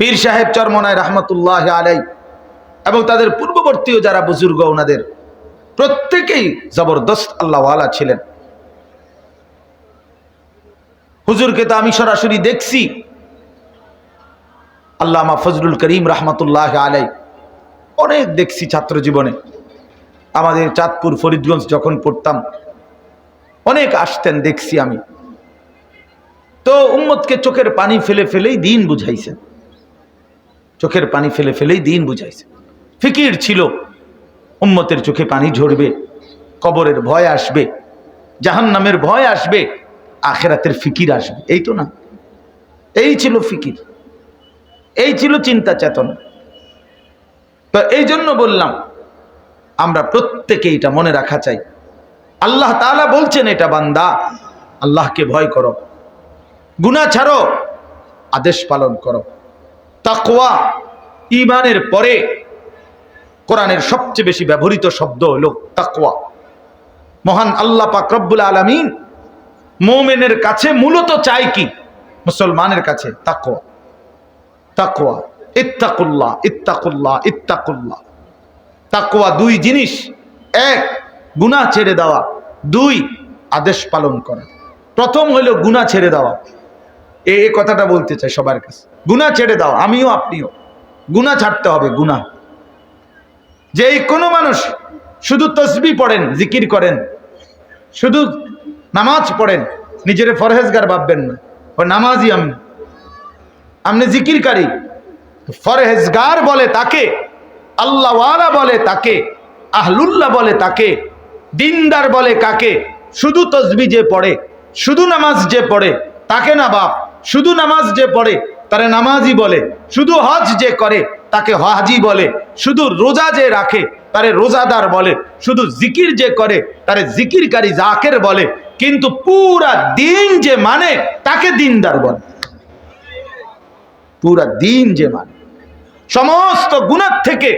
পীর সাহেব চরমনায় রহমতুল্লাহ আলাইহি এবং তাদের পূর্ববর্তীও যারা বুজুর্গ, ওনাদের প্রত্যেকেই জবরদস্ত আল্লাহওয়ালা ছিলেন। হুজুরকে তো আমি সরাসরি দেখছি, আল্লামা ফজলুল করিম রহমতুল্লাহ আলাইহি অনেক দেখছি ছাত্র জীবনে। আমাদের চাঁদপুর ফরিদগঞ্জ যখন পড়তাম অনেক আসতেন, দেখছি আমি। তো উম্মতকে চোখের পানি ফেলে ফেলেই দিন বুঝাইছেন, চোখের পানি ফেলে ফেলেই দিন বুঝাইছেন। ফিকির ছিল উম্মতের চোখে পানি ঝরবে, কবরের ভয় আসবে, জাহান্নামের ভয় আসবে, আখিরাতের ফিকির আসবে। এই তো না, এই ছিল ফিকির, এই ছিল চিন্তা চেতনা। তো এই জন্য বললাম আমরা প্রত্যেকে এটা মনে রাখা চাই। আল্লাহ তাআলা বলছেন, এটা বান্দা আল্লাহকে ভয় করো, গুনাহ ছাড়ো, আদেশ পালন করো। তাকওয়া ঈমানের পরে কোরআনের সবচেয়ে বেশি ব্যবহৃত শব্দ হলো তাকওয়া। মহান আল্লাহ পাক রব্বুল আলামিন মুমিনের কাছে মূলত চাই কি? মুসলমানের কাছে তাকওয়া। তাকওয়া, ইত্তাকুল্লাহ, ইত্তাকুল্লাহ, ইত্তাকুল্লাহ। তাকওয়া দুই জিনিস, এক গুনাহ ছেড়ে দেওয়া, দুই আদেশ পালন করা। প্রথম হলো গুনাহ ছেড়ে দেওয়া। এই কথাটা বলতে চাই সবার কাছে, গুনাহ ছেড়ে দাও, আমিও আপনিও গুনাহ ছাড়তে হবে। গুনাহ, যেই কোনো মানুষ শুধু তসবিহ পড়েন, জিকির করেন, শুধু নামাজ পড়েন, নিজের ফরহেজগার ভাববেন না, ও নামাজি আমনে জিকিরকারী। ফরহেজগার বলে তাকে, আল্লাহওয়ালা বলে তাকে, আহলুল্লাহ বলে তাকে, দিনদার বলে কাকে? শুধু তসবিহ যে পড়ে, শুধু নামাজ যে পড়ে তাকে না বাপ। শুধু নামাজ যে পড়ে তারে নামাজি বলে, শুধু হজ যে করে তাকে হাজি বলে, শুধু রোজা যে রাখে তারে রোজাদার বলে, শুধু জিকির যে করে তারে জিকিরকারী জাকের বলে, কিন্তু পুরা দিন যে মানে তাকে দিনদার বলে। পুরা দিন যে মানে, সমস্ত গুনাহ থেকে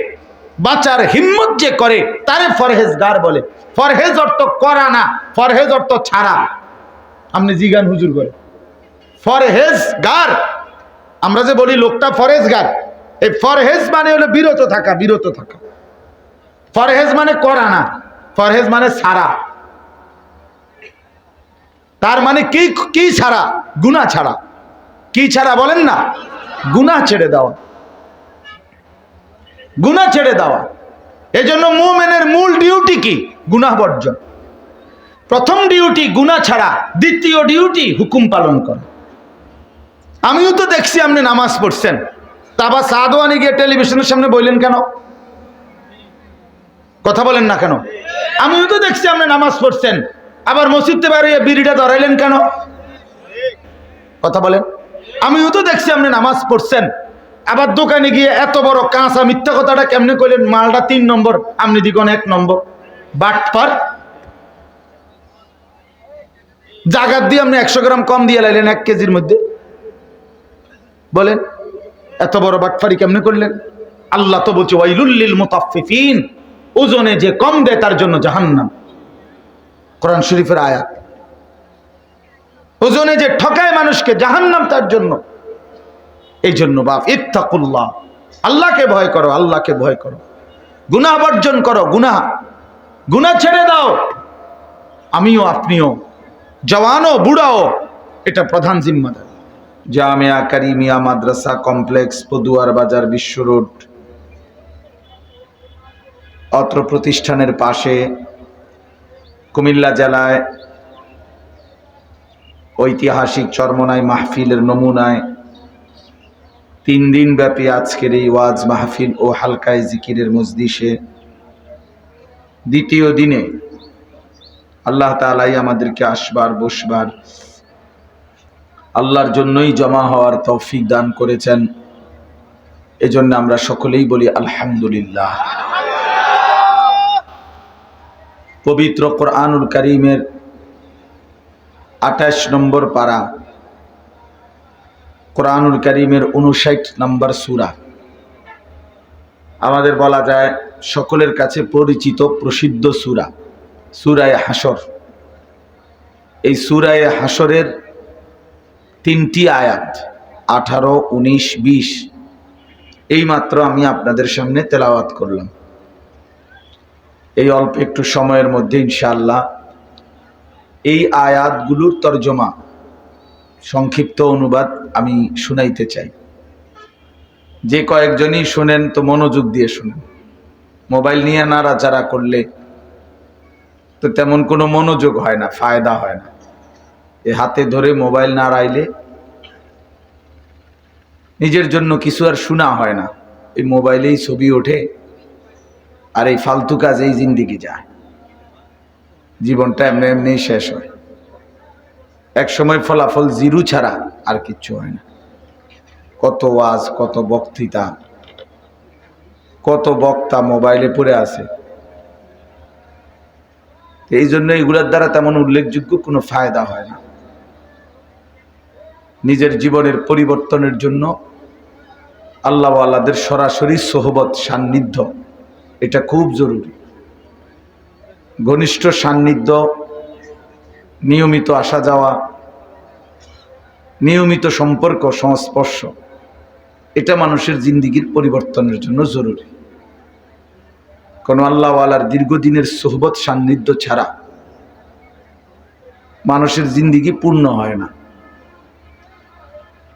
বাঁচার হিম্মত যে করে তারে ফরহেজগার বলে। ফরহেজ অর্থ করা না, ফরহেজ অর্থ ছাড়া। আপনি জিগান হুজুর করে ফরহেজগার, আমরা যে বলি লোকটা ফরহেজগার, এই ফরহেজ মানে হলো বিরত থাকা, বিরত থাকা। ফরহেজ মানে করা না, ফরহেজ মানে ছাড়া। তার মানে কি? কি ছাড়া? গুনাহ ছাড়া। কি ছাড়া বলেন না? গুনাহ ছেড়ে দেওয়া, গুনাহ ছেড়ে দেওয়া। এজন্য মুমিনের মূল ডিউটি কি? গুনাহ বর্জন। প্রথম ডিউটি গুনাহ ছাড়া, দ্বিতীয় ডিউটি হুকুম পালন করা। আমিও তো দেখছি আপনি নামাজ পড়ছেন, তা আবার সাদওয়ানি গিয়ে টেলিভিশনের সামনে বললেন কেন? কথা বলেন না কেন? আমিও তো দেখছি আপনি নামাজ পড়ছেন, আবার মসজিদে বেরিয়ে বিড়িটা ধরাইলেন কেন? কথা বলেন। আমিও তো দেখছি আপনি নামাজ পড়ছেন, আবার দোকানে গিয়ে এত বড় কাঁচা মিথ্যা কথাটা কেমনে কইলেন? মালটা 3 নম্বর, আপনি দিগন 1 নম্বর। বাটপার। জাগাত দিয়ে আপনি 100 গ্রাম কম দিয়ে লাইলেন 1 কেজির মধ্যে। বলেন এত বড় বাটপারি কেমনে করলেন? আল্লাহ তো বলছে ওয়াইলুল লিল মুতাফফিফিন, ওজনে যে কম দেয় তার জন্য জাহান্নাম। কোরআন শরীফের আয়াত। ওজনে যে ঠকায় মানুষকে, জাহান্নাম তার জন্য। এই জন্য বাপ, ইত্তাকুল্লাহ, আল্লাহকে ভয় করো, আল্লাহকে ভয় করো। গুনাহ বর্জন করো, গুনাহ গুনাহ ছেড়ে দাও। আমিও আপনিও, জওয়ানও বুড়াও, এটা প্রধান জিম্মাদার। জামিয়া কারিমিয়া মাদ্রাসা কমপ্লেক্স, পদুয়ার বাজার, বিশ্ব রোড। অত্র প্রতিষ্ঠানের পাশে কুমিল্লা জেলায় ঐতিহাসিক চরমনাই মাহফিলের নমুনায় 3 দিন ব্যাপী আজকের এই ওয়াজ মাহফিল ও হালকায় জিকিরের মজলিসে দ্বিতীয় দিনে আল্লাহ তাআলাই আমাদেরকে আসবার, বসবার, আল্লাহর জন্যই জমা হওয়ার তৌফিক দান করেছেন। এজন্য আমরা সকলেই বলি আলহামদুলিল্লাহ। পবিত্র কোরআনুল কারীমের 28 নম্বর পারা, কোরআনুল কারীমের 59 নম্বর সূরা, আমাদের বলা যায় সকলের কাছে পরিচিত প্রসিদ্ধ সূরা, সূরায়ে হাসর। এই সূরায়ে হাসরের 3টি আয়াত 18, 19, 20 এইমাত্র আমি আপনাদের সামনে তেলাওয়াত করলাম। এই অল্প একটু সময়ের মধ্যে ইনশাআল্লাহ এই আয়াতগুলোর তরজমা, সংক্ষিপ্ত অনুবাদ আমি শুনাইতে চাই। যে কয়েকজনই শুনেন তো মনোযোগ দিয়ে শুনেন। মোবাইল নিয়ে নাড়াচাড়া করলে তো তেমন কোনো মনোযোগ হয় না, ফায়দা হয় না। এ হাতে ধরে মোবাইল নাড়াইলে নিজের জন্য কিছু আর শোনা হয় না। এই মোবাইলেই ছবি ওঠে আর এই ফালতু কাজেই জিন্দিগি যায়, জীবনটা এমনি এমনি শেষ হয়। এক সময় ফলাফল জিরো ছাড়া আর কিচ্ছু হয় না। কত ওয়াজ, কত বক্তৃতা, কত বক্তা মোবাইলে পড়ে আছে। এই জন্য এগুলোর দ্বারা তেমন উল্লেখযোগ্য কোনো ফায়দা হয় না। নিজের জীবনের পরিবর্তনের জন্য আল্লাহ ওয়ালাদের সরাসরি সোহবত, সান্নিধ্য, এটা খুব জরুরি। ঘনিষ্ঠ সান্নিধ্য, নিয়মিত আসা যাওয়া, নিয়মিত সম্পর্ক, সংস্পর্শ, এটা মানুষের জিন্দিগির পরিবর্তনের জন্য জরুরি। কোনো আল্লাহ ওয়ালার দীর্ঘদিনের সোহবত, সান্নিধ্য ছাড়া মানুষের জিন্দিগি পূর্ণ হয় না।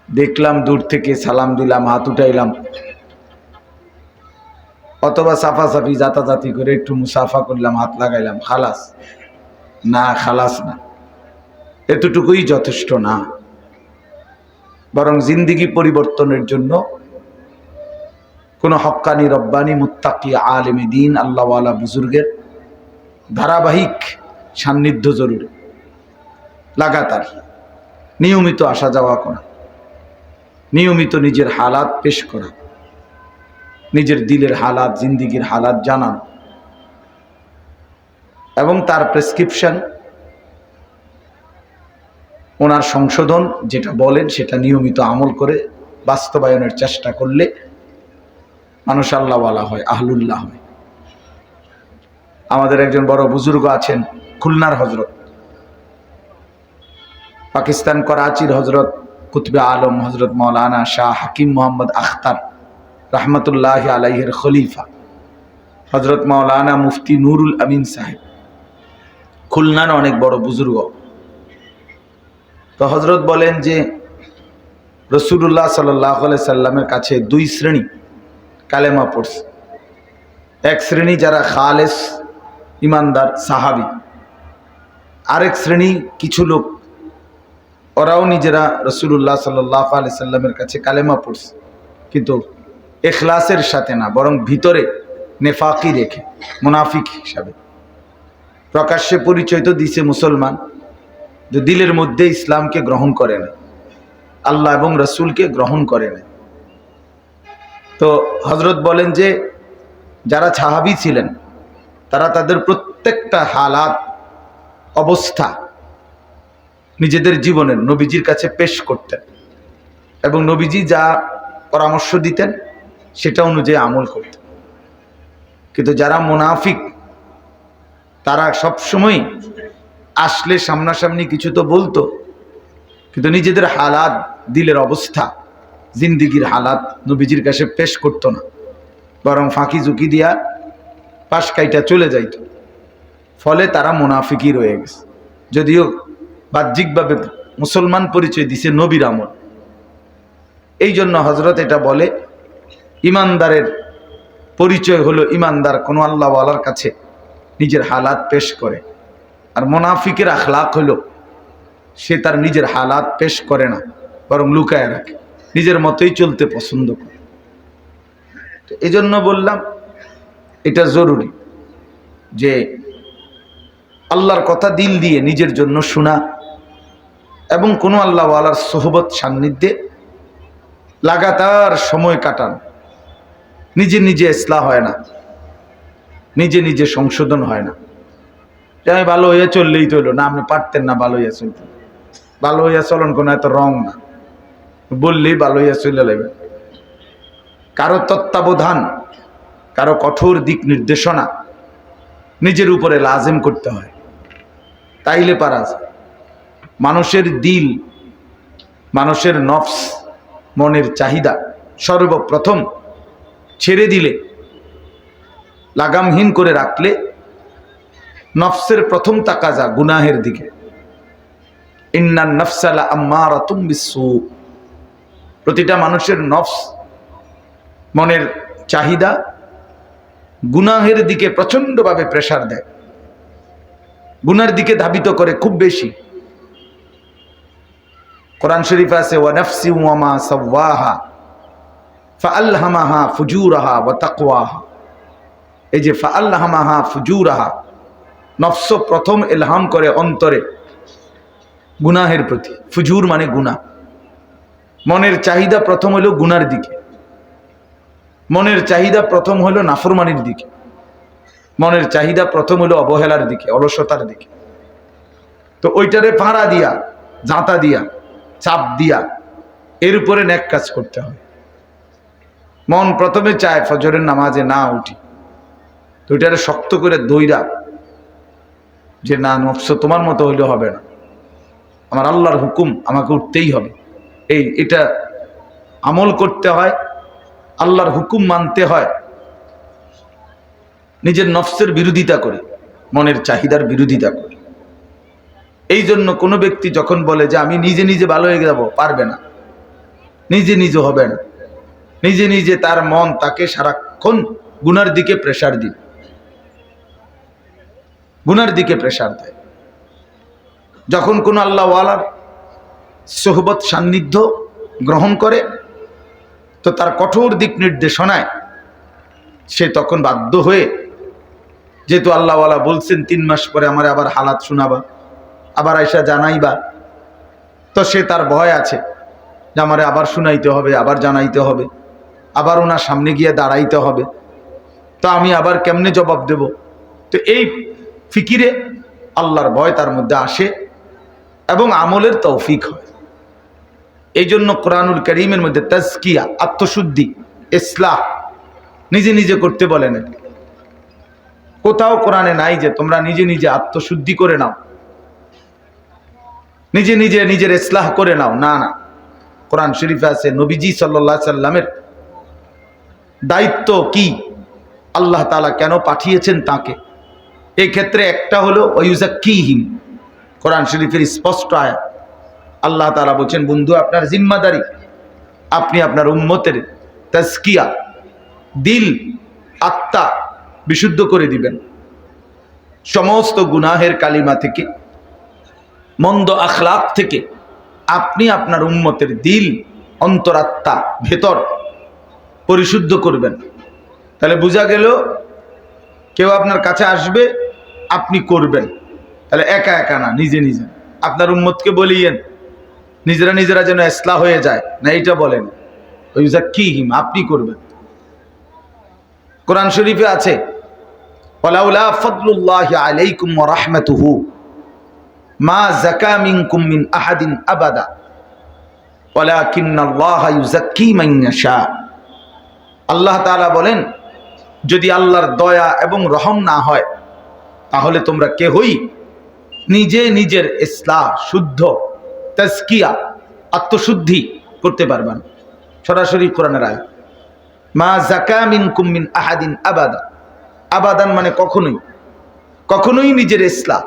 দেখলাম দূর থেকে, সালাম দিলাম, হাত উঠাইলাম, অথবা সাফাসাফি জাতাজাতি করে একটু মুসাফা করলাম, হাত লাগাইলাম, খালাস না, খালাস না, এতটুকুই যথেষ্ট না। বরং জিন্দিগি পরিবর্তনের জন্য কোনো হক্কানি, রব্বানি, মুত্তাকি, আলেম দ্বীন, আল্লাহওয়ালা বুজুর্গের ধারাবাহিক সান্নিধ্য জরুরি। লাগাতার নিয়মিত আসা যাওয়া করা, নিয়মিত নিজের হালাত পেশ করা, নিজের দিলের হালাত, জিন্দিগির হালাত জানানো, এবং তার প্রেসক্রিপশন, ওনার সংশোধন, যেটা বলেন সেটা নিয়মিত আমল করে বাস্তবায়নের চেষ্টা করলে মানুষ আল্লাহওয়ালা হয়, আহলুল্লাহ হয়। আমাদের একজন বড় বুজুর্গ আছেন, খুলনার হজরত, পাকিস্তান করাচির হজরত কুতবে আলম হজরত মৌলানা শাহ হাকিম মোহাম্মদ আখতার রহমতুল্লাহ আলাইহির খলিফা হজরত মৌলানা মুফতি নুরুল আমিন সাহেব, খুলনার অনেক বড় বুজুর্গ। তো হজরত বলেন যে রসুল্লাহ সাল্লাল্লাহু আলাইহি সাল্লামের কাছে দুই শ্রেণী কালেমা পড়ছে। এক শ্রেণী যারা খালেস ইমানদার সাহাবী, আরেক শ্রেণী কিছু লোক, ওরাও নিজেরা রসুল্লাহ সাল্লাল্লাহু আলাইহি সাল্লামের কাছে কালেমা পড়ছে, কিন্তু এখলাসের সাথে না, বরং ভিতরে নেফাকি রেখে, মুনাফিক হিসাবে। প্রকাশ্যে পরিচয় তো দিছে মুসলমান, যে দিলের মধ্যে ইসলামকে গ্রহণ করে না, আল্লাহ এবং রসুলকে গ্রহণ করে না। তো হজরত বলেন যে যারা সাহাবী ছিলেন তারা তাদের প্রত্যেকটা হালাত, অবস্থা নিজেদের জীবনের নবীজির কাছে পেশ করতেন, এবং নবীজি যা পরামর্শ দিতেন সেটা অনুযায়ী আমল করতেন। কিন্তু যারা মুনাফিক, তারা সবসময় আসলে সামনাসামনি কিছু তো বলতো, কিন্তু নিজেদের হালাত, দিলের অবস্থা, জিন্দিগির হালাত নবীজির কাছে পেশ করতো না, বরং ফাঁকি ঝুঁকি দিয়া পাশ কাইটা চলে যাইত। ফলে তারা মুনাফিকই রয়ে গেছে, যদিও বাহ্যিকভাবে মুসলমান পরিচয় দিছে নবীর আমল। এই জন্য হজরত এটা বলে, ইমানদারের পরিচয় হলো ইমানদার কোনো আল্লাহওয়ালার কাছে নিজের হালাত পেশ করে, আর মুনাফিকের আখলাক হলো সে তার নিজের হালাত পেশ করে না, বরং লুকায় রাখে, নিজের মতোই চলতে পছন্দ করে। এই জন্য বললাম এটা জরুরি যে আল্লাহর কথা দিল দিয়ে নিজের জন্য শোনা, এবং কোনো আল্লাহওয়ালার সোহবত, সান্নিধ্যে লাগাতার সময় কাটান। নিজে নিজে ইসলাহ হয় না, নিজে নিজে সংশোধন হয় না। আমি ভালো হইয়া চললেই তো হইল না, আপনি পারতেন না ভালো হইয়া চলতে। ভালো হইয়া চলন কোনো এত রং না, বললেই ভালো হইয়া চলে লাগবে। কারো তত্ত্বাবধান, কারো কঠোর দিক নির্দেশনা নিজের উপরে লাজিম করতে হয়, তাইলে পারা যায়। মানুষের দিল, মানুষের নফস, মনের চাহিদা সর্বপ্রথম ছেড়ে দিলে, লাগামহীন করে রাখলে নফসের প্রথম তাকাজা গুনাহের দিকে। ইন্নান নাফসা লাআম্মারাতুম বিসসু, প্রতিটা মানুষের নফস, মনের চাহিদা গুনাহের দিকে প্রচন্ডভাবে প্রেসার দেয়, গুনার দিকে ধাবিত করে খুব বেশি। কোরআন শরীফে আছে ওয়া নাফসি ওয়া মা সাওয়াহা ফাআলহামাহা ফুজুরাহা ওয়া তাকওয়াহা। এই যে ফাআলহামাহা ফুজুরাহা, নফস প্রথম ইলহাম করে অন্তরে গুনাহের প্রতি। ফুজুর মানে গুনাহ। মনের চাহিদা প্রথম হলো গুনার দিকে, মনের চাহিদা প্রথম হলো নাফরমানির দিকে, মনের চাহিদা প্রথম হলো অবহেলার দিকে, অলসতার দিকে। তো ওইটারে ফাঁড়া দিয়া, জাঁতা দিয়া, চাপ দিয়া এর উপরে নেক কাজ করতে হয়। মন প্রথমে চায় ফজরের নামাজে না উঠি, তো ওইটারে শক্ত করে দইরা যে না, নফস তোমার মতো হইলে হবে না, আমার আল্লাহর হুকুম, আমাকে উঠতেই হবে। এটা আমল করতে হয়, আল্লাহর হুকুম মানতে হয়, নিজের নফসের বিরোধিতা করে, মনের চাহিদার বিরোধিতা করে। এই জন্য কোনো ব্যক্তি যখন বলে যে আমি নিজে নিজে ভালো হয়ে যাব, পারবে না, নিজে নিজে হবে না। নিজে নিজে তার মন তাকে সারাক্ষণ গুনার দিকে প্রেসার দিবে, গুনার দিকে প্রেসার দেয়। যখন কোনো আল্লাহওয়ালার সোহবত সান্নিধ্য গ্রহণ করে, তো তার কঠোর দিক নির্দেশনায় সে তখন বাধ্য হয়ে, যেহেতু আল্লাহওয়ালা বলছেন 3 মাস পরে আমার আবার হালাত শোনাবা, আবার আয়সা জানাইবা, তো সে তার ভয় আছে যে আমারে আবার শুনাইতে হবে, আবার জানাইতে হবে, আবার ওনার সামনে গিয়ে দাঁড়াইতে হবে, তো আমি আবার কেমনে জবাব দেব। তো এই ফিকিরে আল্লাহর ভয় তার মধ্যে আসে এবং আমলের তৌফিক হয়। এই জন্য কোরআনুল কারীমের মধ্যে তাজকিয়া, আত্মশুদ্ধি, ইসলাহ নিজে নিজে করতে বলেন। কোথাও কোরআনে নাই যে তোমরা নিজে নিজে আত্মশুদ্ধি করে নাও, নিজে নিজে নিজের ইসলাহ করে নাও। না না, কোরআন শরীফে আছে নবীজি সাল্লাল্লাহু আলাইহি সাল্লামের দায়িত্ব কি, আল্লাহ তাআলা কেন পাঠিয়েছেন তাকে। এই ক্ষেত্রে একটা হলো ওয়ায়ুযাক্কিহিম, কোরআন শরীফের স্পষ্ট আয়াত। আল্লাহ তাআলা বলেন বন্ধু আপনার জিম্মাদারি, আপনি আপনার উম্মতের তাজকিয়া, দিল আত্মা বিশুদ্ধ করে দিবেন সমস্ত গুনাহের কালিমা থেকে, মন্দ আখলাক থেকে। আপনি আপনার উম্মতের দিল, অন্তরাত্মা, ভেতর পরিশুদ্ধ করবেন। তাহলে বোঝা গেল কেউ আপনার কাছে আসবে, আপনি করবেন, তাহলে একা একা না, নিজে নিজে। আপনার উম্মতকে বলিয়েন নিজেরা নিজেরা যেন ইসলাহ হয়ে যায়, না এটা বলেন ওয়ায়ুযাক্কিহিম, আপনি করবেন। কোরআন শরীফে আছে ওয়ালাউলা ফাদলুল্লাহি আলাইকুম ওয়া রাহমাতুহু মা যাকা মিনকুম মিন আহাদিন আবাদা ওয়ালাকিন্নাল্লাহা ইউযাক্কি মান ইয়াশা। আল্লাহ তাআলা বলেন যদি আল্লাহর দয়া এবং রহম না হয়, তাহলে তোমরা কেহই নিজে নিজের ইসলাহ, শুদ্ধ, তাজকিয়া, আত্মশুদ্ধি করতে পারবে না। সরাসরি কোরআনের আয়াত। মা যাকা মিনকুম মিন আহাদিন আবাদা, আবাদান মানে কখনোই, কখনোই নিজের ইসলাহ,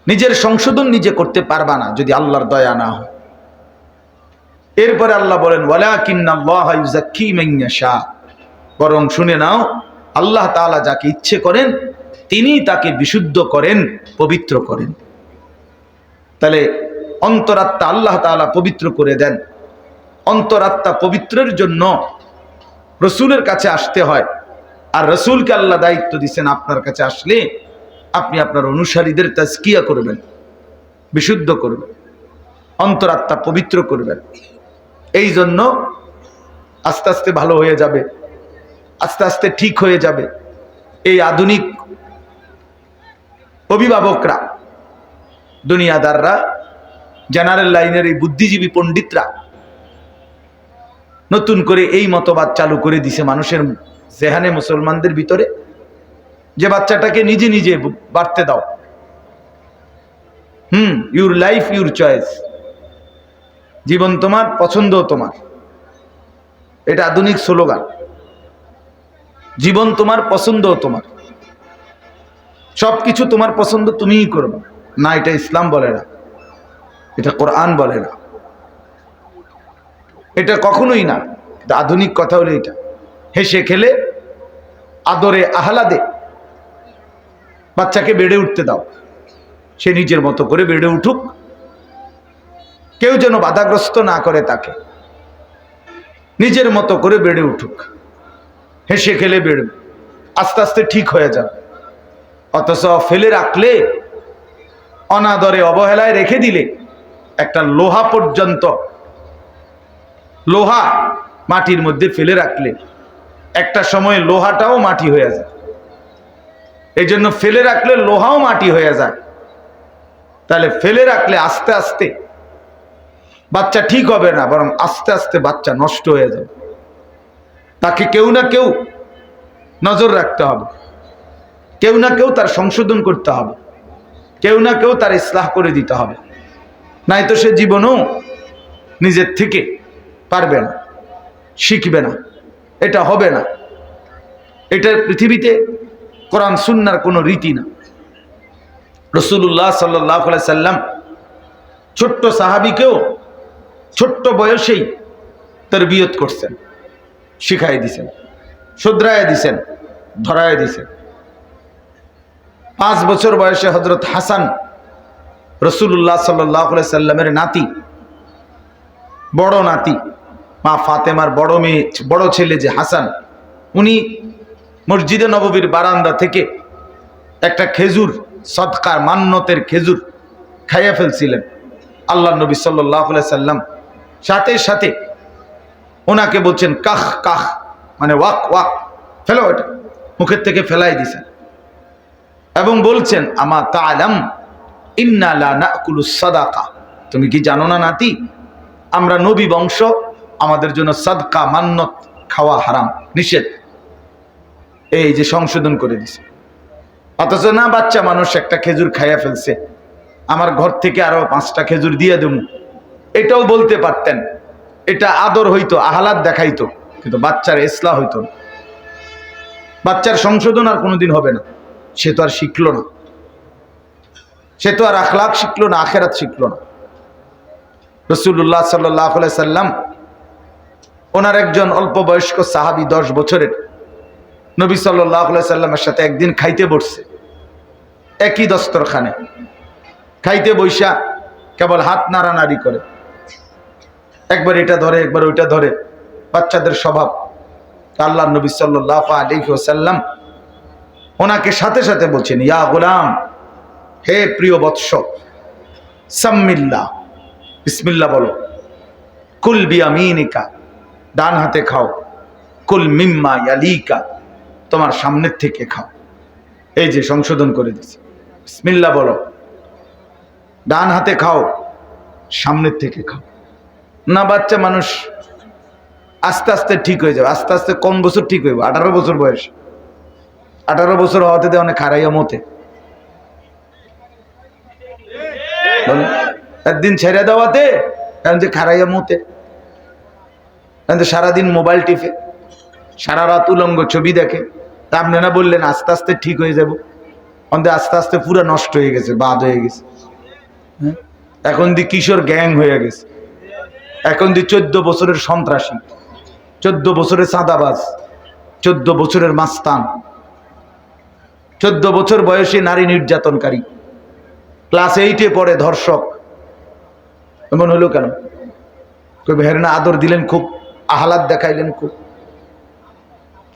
নিজের সংশোধন নিজে করতে পারবা না যদি আল্লাহর দয়া না হয়। এরপরে আল্লাহ বলেন ওয়ালাকিন্নাল্লাহা ইউযাক্কি মান ইয়াশা, বরং শুনে নাও আল্লাহ তাআলা যাকে ইচ্ছে করেন তিনি তাকে বিশুদ্ধ করেন, পবিত্র করেন। তাহলে অন্তরাত্মা আল্লাহ তাআলা পবিত্র করে দেন। অন্তরাত্মা পবিত্রের জন্য রসুলের কাছে আসতে হয়, আর রসুলকে আল্লাহ দায়িত্ব দিয়েছেন আপনার কাছে আসলে আপনি আপনার অনুসারীদের তাজকিয়া করবেন, বিশুদ্ধ করবেন, অন্তরাত্মা পবিত্র করবেন। এই জন্য আস্তে আস্তে ভালো হয়ে যাবে, আস্তে আস্তে ঠিক হয়ে যাবে। এই আধুনিক অভিভাবকরা, দুনিয়াদাররা, জেনারেল লাইনের এই বুদ্ধিজীবী পণ্ডিতরা নতুন করে এই মতবাদ চালু করে দিছে মানুষের জেহানে, মুসলমানদের ভিতরে, যে বাচ্চাটাকে নিজে নিজে বাড়তে দাও। ইউর লাইফ ইউর চয়েস, জীবন তোমার, পছন্দ তোমার। এটা আধুনিক স্লোগান। জীবন তোমার, পছন্দ তোমার, সবকিছু তোমার পছন্দ, তুমিই করবে না। এটা ইসলাম বলে না, এটা কোরআন বলে না, এটা কখনোই না। আধুনিক কথা হলো এটা। হেসে খেলে আদরে আহ্লাদে বাচ্চাকে বেড়ে উঠতে দাও, সে নিজের মতো করে বেড়ে উঠুক, কেউ যেন বাধাগ্রস্ত না করে তাকে, নিজের মতো করে বেড়ে উঠুক, হেসে খেলে বেড়ে আস্তে আস্তে ঠিক হয়ে যাবে। অথচ ফেলে রাখলে, অনাদরে অবহেলায় রেখে দিলে, একটা লোহা পর্যন্ত, লোহা মাটির মধ্যে ফেলে রাখলে একটা সময় লোহাটাও মাটি হয়ে যায়। এই জন্য ফেলে রাখলে লোহাও মাটি হয়ে যায়। তাহলে ফেলে রাখলে আস্তে আস্তে বাচ্চা ঠিক হবে না, বরং আস্তে আস্তে বাচ্চা নষ্ট হয়ে যাবে। তাকে কেউ না কেউ নজর রাখতে হবে, কেউ না কেউ তার সংশোধন করতে হবে, কেউ না কেউ তার ইসলাহ করে দিতে হবে, নাই তো সে জীবনেও নিজের থেকে পারবে না, শিখবে না, এটা হবে না। এটা পৃথিবীতে কোরআন সুন্নাহর কোনো রীতি না। রাসূলুল্লাহ সাল্লাল্লাহু আলাইহি সাল্লাম ছোট্ট সাহাবীকেও ছোট্ট বয়সেই তরবিয়ত করছেন, শিখাই দিছেন, শুধরায় দিছেন, ধরায় দিছেন। 5 বছর বয়সে হযরত হাসান, রাসূলুল্লাহ সাল্লাল্লাহু আলাইহি সাল্লামের নাতি, বড় নাতি, মা ফাতেমার বড় ছেলে যে হাসান, উনি মসজিদে নববীর বারান্দা থেকে একটা খেজুর, সদকার মান্নতের খেজুর খাইয়া ফেলছিলেন। আল্লাহ নবী সাল্লাল্লাহু আলাইহি সাল্লাম সাথে সাথে ওনাকে বলছেন কাহ কাহ, মানে ওয়াক ওয়াক, ফেলো, এটা মুখের থেকে ফেলাই দিছেন এবং বলছেন আমা তাআলাম ইন্না লা নাকুলুস সাদাকা, তুমি কি জানো না নাতি, আমরা নবী বংশ, আমাদের জন্য সাদকা মান্নত খাওয়া হারাম, নিষেধ। এই যে সংশোধন করে দিছে। অথচ না, বাচ্চা মানুষ একটা খেজুর খাইয়া ফেলছে, আমার ঘর থেকে আরো 5টা খেজুর দিয়ে দেবো, এটাও বলতে পারতেন। এটা আদর হইতো, আহ্লাদ দেখাইতো, কিন্তু বাচ্চার ইসলাহ হইতো না, বাচ্চার সংশোধন আর কোনোদিন হবে না। সে তো আর শিখলো না, সে তো আর আখলাক শিখলো না, আখেরাত শিখলো না। রাসূলুল্লাহ সাল্লাল্লাহু আলাইহি সাল্লাম ওনার একজন অল্প বয়স্ক সাহাবী, 10 বছরের, নবী সাল্লাল্লাহু আলাইহি সাল্লামের সাথে একদিন খাইতে বসছে, একই দস্তরখানে খাইতে বৈশা কেবল হাত নাড়ানাড়ি করে, একবার এটা ধরে একবার ওইটা ধরে, বাচ্চাদের স্বভাব। আল্লাহর নবী সাল্লাল্লাহু আলাইহি ওয়াসাল্লাম ওনাকে সাথে সাথে বলছেন, ইয়া গোলাম, হে প্রিয় বৎস, সাম্মিল্লাহ, বিসমিল্লাহ বলো, কুল বিয়ামিনিকা, ডান হাতে খাও, কুল মিম্মা ইয়ালিকা, তোমার সামনের থেকে খাও। এই যে সংশোধন করে দিছে, বিসমিল্লাহ বলো, ডান হাতে খাও, সামনের থেকে খাও। না, বাচ্চা মানুষ আস্তে আস্তে ঠিক হয়ে যাবে, আস্তে আস্তে কম বছর ঠিক হইব। 18 বছর বয়স, 18 বছর হওয়াতে দেয় অনেক খারাইয়া মতে, একদিন ছেড়ে দেওয়াতে এখন যে খারাইয়া মতে, সারাদিন মোবাইল টিপে, সারা রাত উলঙ্গ ছবি দেখে। তা আপনি না বললেন আস্তে আস্তে ঠিক হয়ে যাব, অন্তত আস্তে আস্তে পুরো নষ্ট হয়ে গেছে, বাদ হয়ে গেছে। এখন দি কিশোর গ্যাং হয়ে গেছে, এখন দি 14 বছরের সন্ত্রাসী, 14 বছরের চাঁদাবাজ, 14 বছরের মাস্তান, 14 বছর বয়সী নারী নির্যাতনকারী, ক্লাস 8-এ পড়ে ধর্ষক। এমন হলো কেন? কবি হেরেনা আদর দিলেন খুব, আহ্লাদ দেখাইলেন খুব।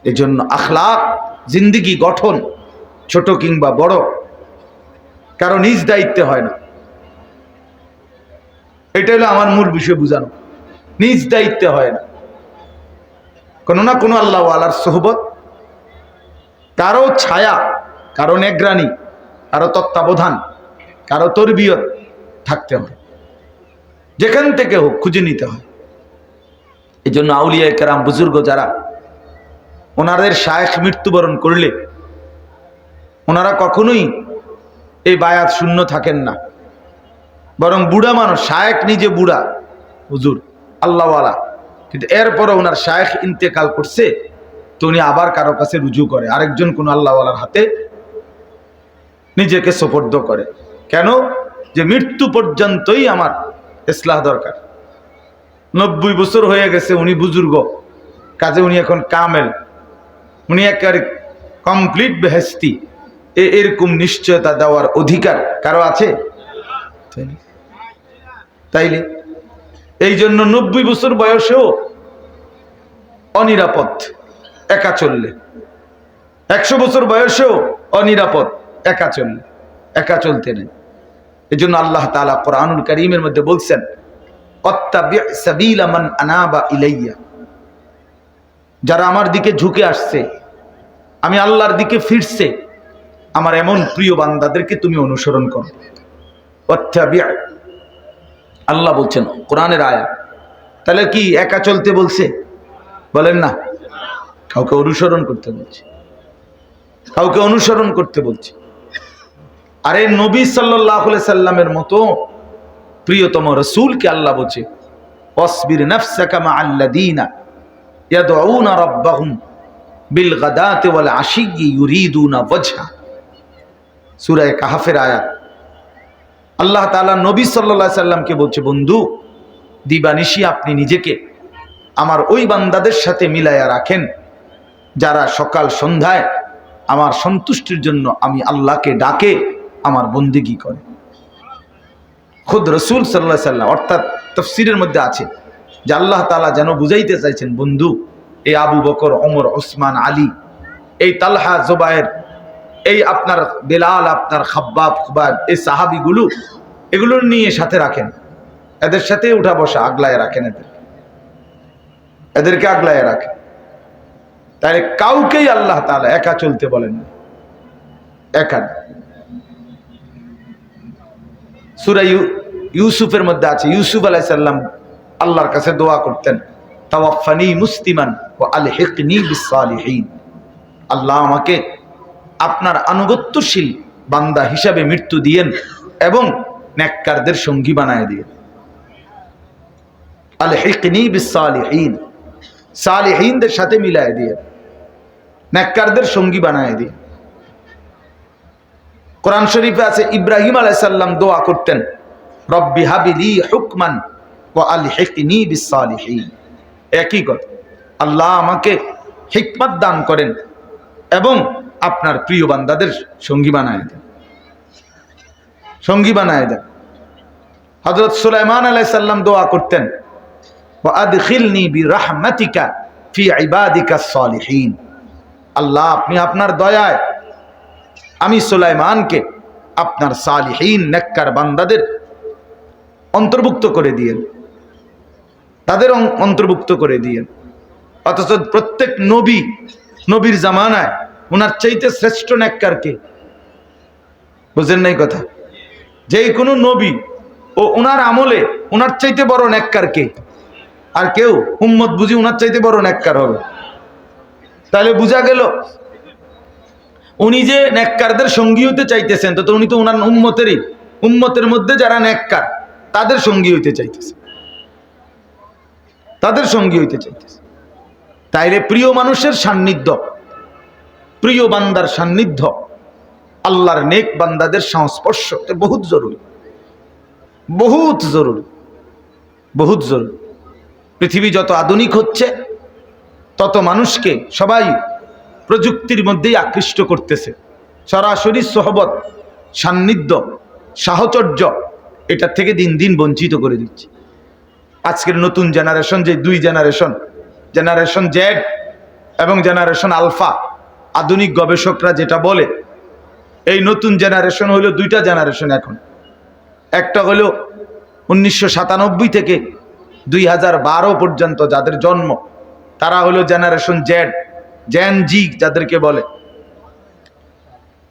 এই জন্য আখলাক, জিন্দিগি গঠন, ছোট কিংবা বড়, কারো নিজ দায়িত্বে হয় না। এটা হলো আমার মূল বিষয় বুঝানো, নিজ দায়িত্বে হয় না, কোনো না কোনো আল্লাহ ওয়ালার সোহবত, কারো ছায়া, কারো নেগরানি, কারো তত্ত্বাবধান, কারো তরবিয়ত থাকতে হয়, যেখান থেকে হোক খুঁজে নিতে হয়। এই জন্য আউলিয়া কেরাম, বুজুর্গ যারা, ওনাদের শায়েখ মৃত্যুবরণ করলে ওনারা কখনোই এই বায়াত শূন্য থাকেন না, বরং বুড়া মানুষ, শায়েখ নিজে বুড়া হুজুর আল্লাহওয়ালা, কিন্তু এরপরে ওনার শায়েখ ইন্তেকাল করছে, তো উনি আবার কারো কাছে রুজু করে, আরেকজন কোন আল্লাহওয়ালার হাতে নিজেকে সোপর্দ করে। কেন? যে মৃত্যু পর্যন্তই আমার ইসলাহ দরকার। 90 বছর হয়ে গেছে, উনি বুজুর্গ, কাজে উনি এখন কামেল, উনি একেবারে কমপ্লিট বেহেস্তি, এরকম নিশ্চয়তা দেওয়ার অধিকার কারো আছে? তাইলে এই জন্য 90 বছর বয়সেও অনিরাপদ একা চললে, 100 বছর বয়সেও অনিরাপদ একা চললে, একা চলতে নেই। এই জন্য আল্লাহ তাআলা কোরআনুল কারীমের মধ্যে বলছেন, অত্তাবি' সাবিলা মান আনাবা ইলাইয়া, যারা আমার দিকে ঝুঁকে আসছে, আমি আল্লাহর দিকে ফিরছে, আমার এমন প্রিয় বান্দাদেরকে তুমি অনুসরণ করো। অত্তাবি', আল্লাহ বলছেন কোরআনের আয়াত। তাহলে কি একা চলতে বলছে? বলেন না, কাউকে অনুসরণ করতে বলছে, কাউকে অনুসরণ করতে বলছে। আরে নবী সাল্লাল্লাহু আলাইহি সাল্লামের মতো প্রিয়তম রাসূলকে আল্লাহ বলছে, ওয়াসবির নাফসাকা মা'আল্লাযীনা ইয়াদউনা রাব্বাহুম বিল গাদাতি ওয়াল আশিয়্যি ইউরিদুনা ওয়াজহা, সূরা কাহফের আয়াত। আল্লাহ তাআলা নবী সাল্লাল্লাহু আলাইহি সাল্লামকে বলছে, বন্ধু, দিবানিশি আপনি নিজেকে আমার ওই বান্দাদের সাথে মিলায়া রাখেন যারা সকাল সন্ধ্যায় আমার সন্তুষ্টির জন্য আমি আল্লাহকে ডাকে, আমার বন্দেগী করে। খুদ রাসূল সাল্লাল্লাহু আলাইহি সাল্লাম, অর্থাৎ তাফসীরের মধ্যে আছে যে আল্লাহ তাআলা যেন বুঝাইতে চাইছেন, বন্ধু, এই আবু বকর, ওমর, ওসমান, আলী, এই তালহা, জুবায়ের, এই আপনার বেলাল, আপনার খাব্বাব, খুবাব, এই সাহাবীগুলো, এগুলোর নিয়ে সাথে রাখেন, এদের সাথে উঠা বসা আগলায় রাখেন, এদেরকে আগলায় রাখেন। তাই কাউকেই আল্লাহ তাআলা একা চলতে বলেন না, একা। সূরা ইউসুফের মধ্যে আছে, ইউসুফ আলাইহিস সালাম আল্লাহর কাছে দোয়া করতেন, তাওয়াফানি মুসলিমান ওয়া আলহিকনি বিস-সালিহিন, আল্লাহ আমাকে আপনার আনুগত্যশীল বান্দা হিসাবে মৃত্যু দিয়েন এবং নেককারদের সঙ্গী বানায় দিয়েন। আলহিকনি বিস-সালিহিন, সালিহিনদের সাথে মিলায় দিয়েন, নেককারদের সঙ্গী বানায় দিয়েন। কোরআন শরীফে আছে, ইব্রাহিম আলাইহিস সালাম দোয়া করতেন, রব্বি হাবিলি হুকমান ওয়া আলহিকনি বিস-সালিহিন। একই কথা, আল্লাহ আমাকে হিকমত দান করেন এবং আপনার প্রিয় বান্দাদের সঙ্গী বানায় দেন, সঙ্গী বানায় দেন। হযরত সুলাইমান আলাইহিস সালাম দোয়া করতেন, ওয়া আদখিলনি বিরাহমাতিকা ফি ইবাদিকাস সালিহিন, আল্লাহ আপনি আপনার দয়ায় আমি সুলাইমানকে আপনার সালিহিন নেককার বান্দাদের অন্তর্ভুক্ত করে দিয়েন, তাদের অন্তর্ভুক্ত করে দিয়েন। অথচ প্রত্যেক নবী, নবীর জামানায় ওনার চাইতে শ্রেষ্ঠ নেককার কে? বুঝেন নাই কথা? যে কোনো নবী ও ওনার আমলে ওনার চাইতে বড় নেককার কে? আর কেউ উম্মত বুঝি ওনার চাইতে বড় নেককার হবে? তাহলে বোঝা গেল উনি যে নেককারদের সঙ্গী হতে চাইতেছেন, তো উনি তো ওনার উম্মতেরই, উম্মতের মধ্যে যারা নেককার তাদের সঙ্গী হইতে চাইতেছে, তাদের সঙ্গী হইতে চাইতেছে। তাইলে প্রিয় মানুষের সান্নিধ্য, প্রিয় বান্দার সান্নিধ্য, আল্লাহর নেক বান্দাদের সংস্পর্শ বহুত জরুরি, বহুত জরুরি, বহুত জরুরি। পৃথিবী যত আধুনিক হচ্ছে তত মানুষকে সবাই প্রযুক্তির মধ্যেই আকৃষ্ট করতেছে। সরাসরি সোহবত, সান্নিধ্য, সাহচর্য, এটা থেকে দিন দিন বঞ্চিত করে দিচ্ছে। আজকের নতুন জেনারেশন, যে দুই জেনারেশন, জেনারেশন জেড এবং জেনারেশন আলফা, আধুনিক গবেষকরা যেটা বলে, এই নতুন জেনারেশন হলো দুইটা জেনারেশন এখন। একটা হলো 1997 থেকে 2012 পর্যন্ত যাদের জন্ম, তারা হলো জেনারেশন জেড, জেন জি যাদেরকে বলে।